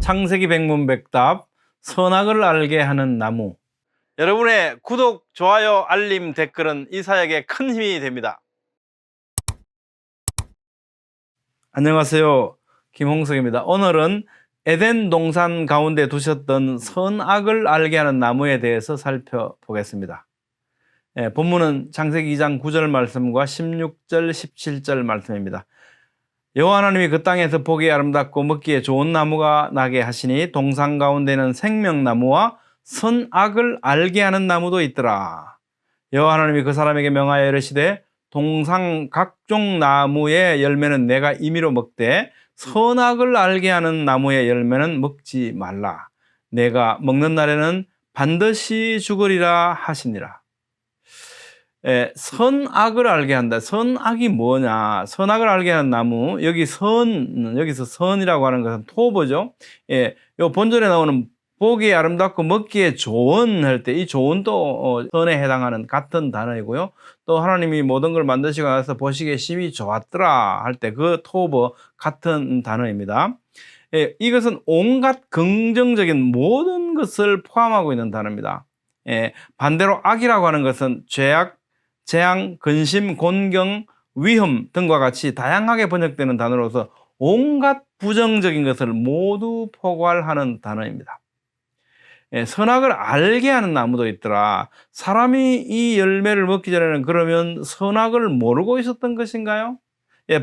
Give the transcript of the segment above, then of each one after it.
창세기 백문백답 선악을 알게 하는 나무. 여러분의 구독, 좋아요, 알림, 댓글은 이 사역에 큰 힘이 됩니다. 안녕하세요. 김홍석입니다. 오늘은 에덴 동산 가운데 두셨던 선악을 알게 하는 나무에 대해서 살펴보겠습니다. 본문은 창세기 2장 9절 말씀과 16절, 17절 말씀입니다. 여호와 하나님이 그 땅에서 보기에 아름답고 먹기에 좋은 나무가 나게 하시니 동산 가운데는 생명나무와 선악을 알게 하는 나무도 있더라. 여호와 하나님이 그 사람에게 명하여 이르시되 동산 각종 나무의 열매는 내가 임의로 먹되 선악을 알게 하는 나무의 열매는 먹지 말라. 내가 먹는 날에는 반드시 죽으리라 하시니라. 선악을 알게 한다. 선악이 뭐냐? 선악을 알게 하는 나무. 여기서 선이라고 하는 것은 토보죠. 요 본절에 나오는 보기에 아름답고 먹기에 좋은 할 때 이 좋은도 선에 해당하는 같은 단어이고요. 또 하나님이 모든 걸 만드시고 나서 보시기에 심히 좋았더라 할 때 그 토보 같은 단어입니다. 이것은 온갖 긍정적인 모든 것을 포함하고 있는 단어입니다. 반대로 악이라고 하는 것은 죄악, 재앙, 근심, 곤경, 위험 등과 같이 다양하게 번역되는 단어로서 온갖 부정적인 것을 모두 포괄하는 단어입니다. 선악을 알게 하는 나무도 있더라. 사람이 이 열매를 먹기 전에는 그러면 선악을 모르고 있었던 것인가요?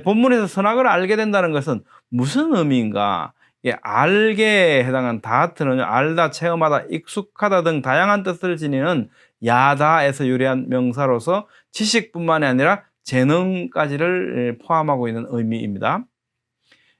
본문에서 선악을 알게 된다는 것은 무슨 의미인가? 알게에 해당한 다트는 알다, 체험하다, 익숙하다 등 다양한 뜻을 지니는 야다에서 유래한 명사로서 지식뿐만이 아니라 재능까지를 포함하고 있는 의미입니다.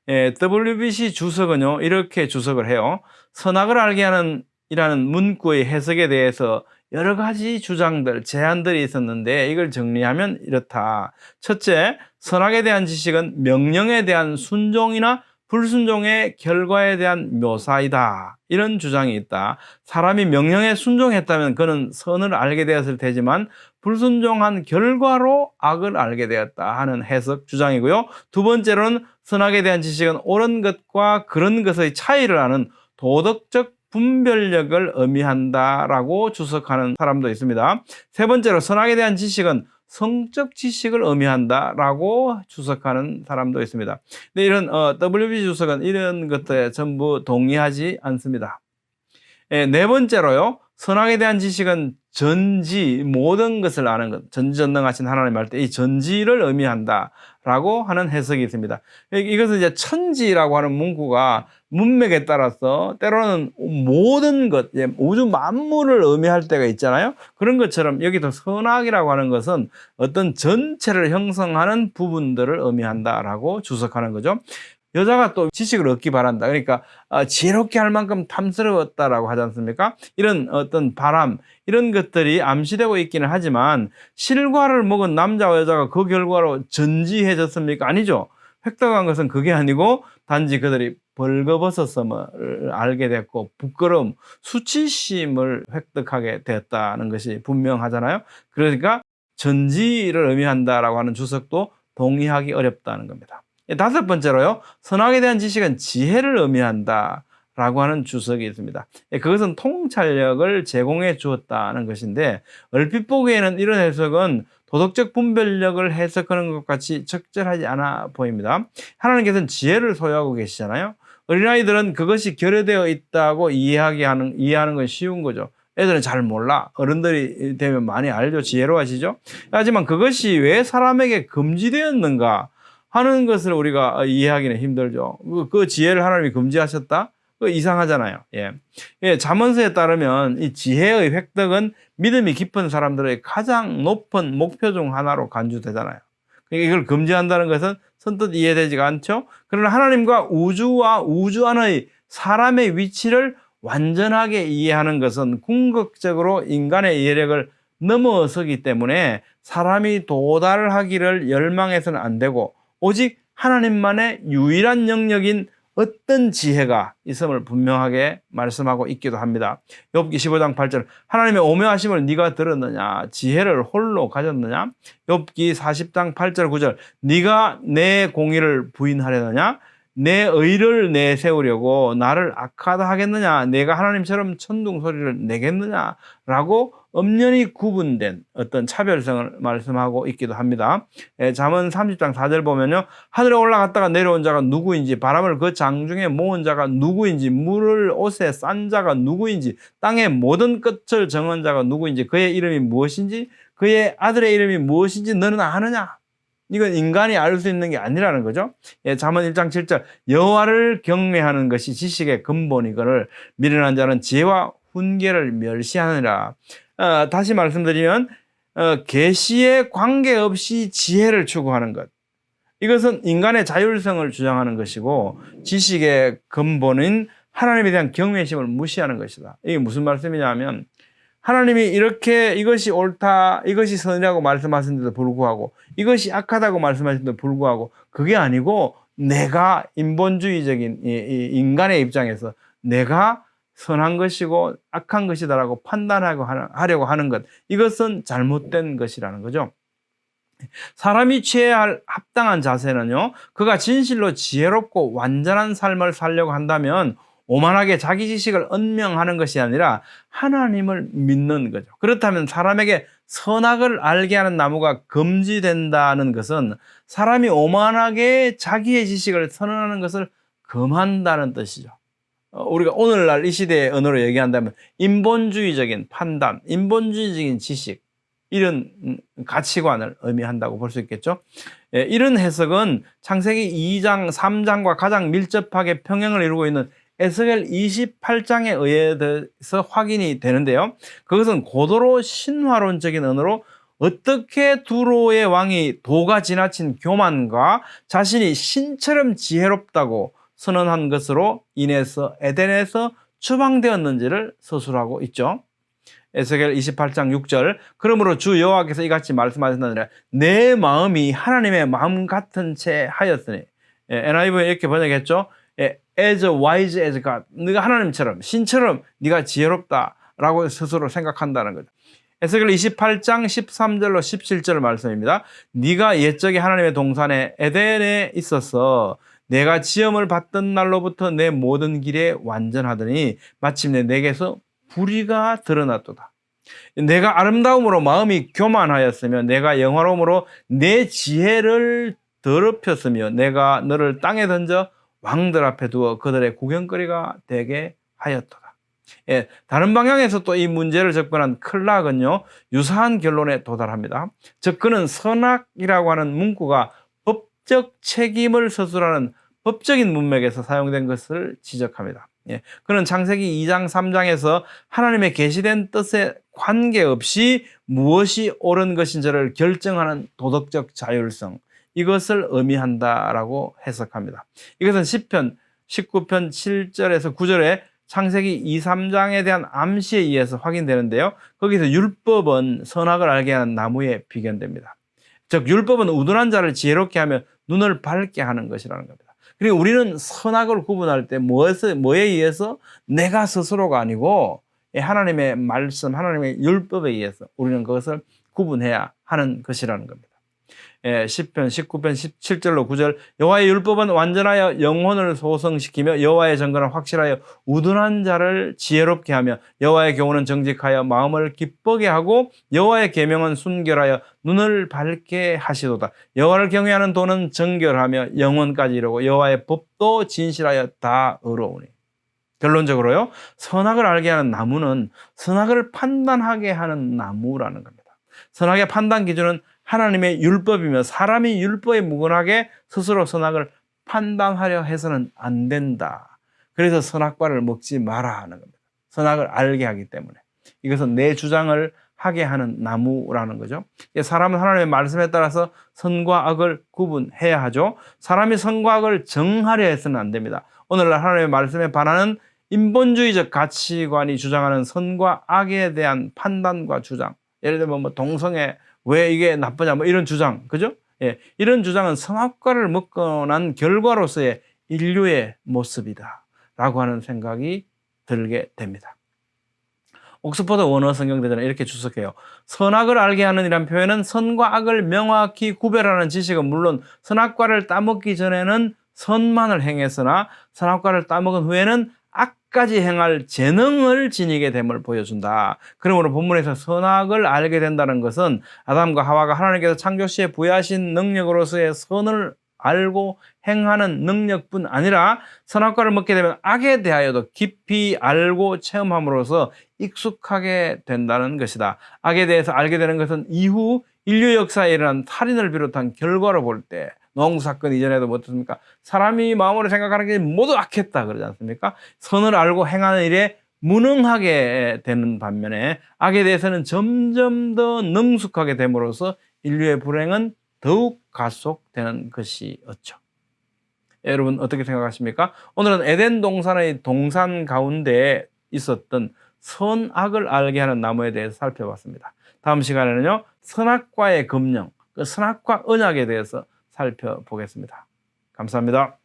WBC 주석은요, 이렇게 주석을 해요. 선악을 알게 하는 이라는 문구의 해석에 대해서 여러 가지 주장들, 제안들이 있었는데 이걸 정리하면 이렇다. 첫째, 선악에 대한 지식은 명령에 대한 순종이나 불순종의 결과에 대한 묘사이다. 이런 주장이 있다. 사람이 명령에 순종했다면 그는 선을 알게 되었을 테지만 불순종한 결과로 악을 알게 되었다 하는 해석 주장이고요. 두 번째로는 선악에 대한 지식은 옳은 것과 그런 것의 차이를 아는 도덕적 분별력을 의미한다라고 주석하는 사람도 있습니다. 세 번째로 선악에 대한 지식은 성적 지식을 의미한다라고 주석하는 사람도 있습니다. 근데 이런 WB 주석은 이런 것들에 전부 동의하지 않습니다. 네 번째로요, 선악에 대한 지식은 전지, 모든 것을 아는 것, 전지전능하신 하나님 할 때 이 전지를 의미한다라고 하는 해석이 있습니다. 이것은 이제 천지라고 하는 문구가 문맥에 따라서 때로는 모든 것, 우주 만물을 의미할 때가 있잖아요. 그런 것처럼 여기도 선악이라고 하는 것은 어떤 전체를 형성하는 부분들을 의미한다라고 주석하는 거죠. 여자가 또 지식을 얻기 바란다. 그러니까 지혜롭게 할 만큼 탐스러웠다라고 하지 않습니까? 이런 어떤 바람, 이런 것들이 암시되고 있기는 하지만 실과를 먹은 남자와 여자가 그 결과로 전지해졌습니까? 아니죠. 획득한 것은 그게 아니고 단지 그들이 벌거벗었음을 알게 됐고 부끄러움, 수치심을 획득하게 되었다는 것이 분명하잖아요. 그러니까 전지를 의미한다라고 하는 주석도 동의하기 어렵다는 겁니다. 다섯 번째로요, 선악에 대한 지식은 지혜를 의미한다라고 하는 주석이 있습니다. 그것은 통찰력을 제공해 주었다는 것인데 얼핏 보기에는 이런 해석은 도덕적 분별력을 해석하는 것 같이 적절하지 않아 보입니다. 하나님께서는 지혜를 소유하고 계시잖아요. 어린아이들은 그것이 결여되어 있다고 이해하는 건 쉬운 거죠. 애들은 잘 몰라. 어른들이 되면 많이 알죠. 지혜로워지죠. 하지만 그것이 왜 사람에게 금지되었는가 하는 것을 우리가 이해하기는 힘들죠. 그 지혜를 하나님이 금지하셨다? 그 이상하잖아요. 잠언서에 따르면 이 지혜의 획득은 믿음이 깊은 사람들의 가장 높은 목표 중 하나로 간주되잖아요. 그러니까 이걸 금지한다는 것은 선뜻 이해되지가 않죠. 그러나 하나님과 우주와 우주 안의 사람의 위치를 완전하게 이해하는 것은 궁극적으로 인간의 이해력을 넘어서기 때문에 사람이 도달하기를 열망해서는 안 되고 오직 하나님만의 유일한 영역인 어떤 지혜가 있음을 분명하게 말씀하고 있기도 합니다. 욥기 15장 8절 하나님의 오묘하심을 네가 들었느냐 지혜를 홀로 가졌느냐. 욥기 40장 8절 9절 네가 내 공의를 부인하려느냐 내 의를 내세우려고 나를 악하다 하겠느냐, 내가 하나님처럼 천둥 소리를 내겠느냐라고 엄연히 구분된 어떤 차별성을 말씀하고 있기도 합니다. 잠언 30장 4절 보면요, 하늘에 올라갔다가 내려온 자가 누구인지, 바람을 그 장중에 모은 자가 누구인지, 물을 옷에 싼 자가 누구인지, 땅의 모든 끝을 정한 자가 누구인지, 그의 이름이 무엇인지, 그의 아들의 이름이 무엇인지 너는 아느냐? 이건 인간이 알 수 있는 게 아니라는 거죠. 잠언 1장 7절, 여호와를 경외하는 것이 지식의 근본이거늘 미련한 자는 지혜와 훈계를 멸시하느니라. 다시 말씀드리면 계시에 관계없이 지혜를 추구하는 것, 이것은 인간의 자율성을 주장하는 것이고 지식의 근본인 하나님에 대한 경외심을 무시하는 것이다. 이게 무슨 말씀이냐면, 하나님이 이렇게 이것이 옳다, 이것이 선이라고 말씀하셨는데도 불구하고, 이것이 악하다고 말씀하셨는데도 불구하고, 그게 아니고 내가 인본주의적인 인간의 입장에서 내가 선한 것이고 악한 것이다라고 판단하려고 하는 것, 이것은 잘못된 것이라는 거죠. 사람이 취해야 할 합당한 자세는요, 그가 진실로 지혜롭고 완전한 삶을 살려고 한다면 오만하게 자기 지식을 언명하는 것이 아니라 하나님을 믿는 거죠. 그렇다면 사람에게 선악을 알게 하는 나무가 금지된다는 것은 사람이 오만하게 자기의 지식을 선언하는 것을 금한다는 뜻이죠. 우리가 오늘날 이 시대의 언어로 얘기한다면 인본주의적인 판단, 인본주의적인 지식, 이런 가치관을 의미한다고 볼 수 있겠죠. 이런 해석은 창세기 2장, 3장과 가장 밀접하게 평행을 이루고 있는 에스겔 28장에 의해서 확인이 되는데요. 그것은 고도로 신화론적인 언어로 어떻게 두로의 왕이 도가 지나친 교만과 자신이 신처럼 지혜롭다고 선언한 것으로 인해서 에덴에서 추방되었는지를 서술하고 있죠. 에스겔 28장 6절, 그러므로 주 여호와께서 이같이 말씀하셨느니라, 내 마음이 하나님의 마음 같은 채 하였으니, NIV에 이렇게 번역했죠. As wise as God, 네가 하나님처럼 신처럼 네가 지혜롭다라고 스스로 생각한다는 거죠. 에스겔 28장 13절로 17절 말씀입니다. 네가 옛적에 하나님의 동산에 에덴에 있어서 내가 지음을 받던 날로부터 내 모든 길에 완전하더니 마침내 내게서 불의가 드러났도다. 내가 아름다움으로 마음이 교만하였으며 내가 영화로움으로 내 지혜를 더럽혔으며 내가 너를 땅에 던져 왕들 앞에 두어 그들의 구경거리가 되게 하였도다. 다른 방향에서 또 이 문제를 접근한 클락은요, 유사한 결론에 도달합니다. 즉 그는 선악이라고 하는 문구가 법적 책임을 서술하는 법적인 문맥에서 사용된 것을 지적합니다. 그는 창세기 2장 3장에서 하나님의 계시된 뜻에 관계없이 무엇이 옳은 것인지를 결정하는 도덕적 자율성, 이것을 의미한다라고 해석합니다. 이것은 시편 19편 7절에서 9절에 창세기 2, 3장에 대한 암시에 의해서 확인되는데요. 거기서 율법은 선악을 알게 하는 나무에 비견됩니다. 즉 율법은 우둔한 자를 지혜롭게 하며 눈을 밝게 하는 것이라는 겁니다. 그리고 우리는 선악을 구분할 때 뭐에 의해서? 내가 스스로가 아니고 하나님의 말씀, 하나님의 율법에 의해서 우리는 그것을 구분해야 하는 것이라는 겁니다. 시편 19편 17절로 9절, 여호와의 율법은 완전하여 영혼을 소성시키며 여호와의 정권은 확실하여 우둔한 자를 지혜롭게 하며 여호와의 교훈은 정직하여 마음을 기쁘게 하고 여호와의 계명은 순결하여 눈을 밝게 하시도다. 여호와를 경외하는 도는 정결하며 영혼까지 이루고 여호와의 법도 진실하여 다 의로우니. 결론적으로요, 선악을 알게 하는 나무는 선악을 판단하게 하는 나무라는 겁니다. 선악의 판단 기준은 하나님의 율법이며 사람이 율법에 무관하게 스스로 선악을 판단하려 해서는 안 된다. 그래서 선악과를 먹지 마라 하는 겁니다. 선악을 알게 하기 때문에. 이것은 내 주장을 하게 하는 나무라는 거죠. 사람은 하나님의 말씀에 따라서 선과 악을 구분해야 하죠. 사람이 선과 악을 정하려 해서는 안 됩니다. 오늘날 하나님의 말씀에 반하는 인본주의적 가치관이 주장하는 선과 악에 대한 판단과 주장, 예를 들면 동성애 왜 이게 나쁘냐 이런 주장, 그죠? 이런 주장은 선악과를 먹고 난 결과로서의 인류의 모습이다 라고 하는 생각이 들게 됩니다. 옥스퍼드 원어 성경대전은 이렇게 주석해요. 선악을 알게 하는 이란 표현은 선과 악을 명확히 구별하는 지식은 물론 선악과를 따먹기 전에는 선만을 행했으나 선악과를 따먹은 후에는 악까지 행할 재능을 지니게 됨을 보여준다. 그러므로 본문에서 선악을 알게 된다는 것은 아담과 하와가 하나님께서 창조 시에 부여하신 능력으로서의 선을 알고 행하는 능력뿐 아니라 선악과를 먹게 되면 악에 대하여도 깊이 알고 체험함으로써 익숙하게 된다는 것이다. 악에 대해서 알게 되는 것은 이후 인류 역사에 일어난 살인을 비롯한 결과로 볼 때, 노홍수 사건 이전에도 뭐 어떻습니까? 사람이 마음으로 생각하는 게 모두 악했다 그러지 않습니까? 선을 알고 행하는 일에 무능하게 되는 반면에 악에 대해서는 점점 더 능숙하게 됨으로써 인류의 불행은 더욱 가속되는 것이었죠. 여러분 어떻게 생각하십니까? 오늘은 에덴 동산의 동산 가운데 있었던 선악을 알게 하는 나무에 대해서 살펴봤습니다. 다음 시간에는요, 선악과의 금령, 그 선악과 언약에 대해서 살펴보겠습니다. 감사합니다.